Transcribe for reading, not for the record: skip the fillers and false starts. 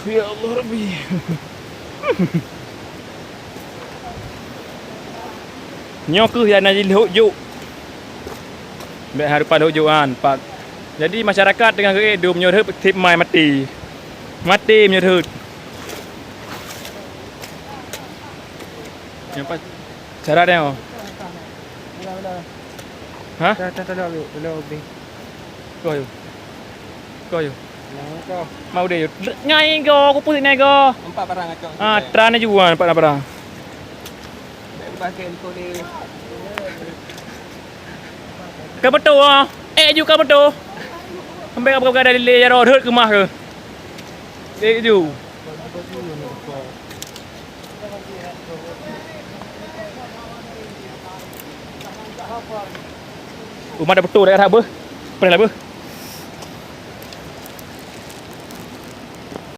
Ya Allah Rabbi. Nyok ya najil hujuk. Baik harapan hujuan pak. Jadi masyarakat dengan kehidupan menyuruh tip mai mati. Mati menyuruh. Yang pas syaratnya oh. Hah? Tak lebih. Coi. Coi. Kau Mau dia. Nyai go, aku pusing naik go. empat barang acak. Ah, trana juga empat apa? Pakai kau ni. Ka betul ah. Ju ka betul. Sampai apa dari le ya roh ke mah ke. Ju. Rumah dah betul dah apa? Pernah apa?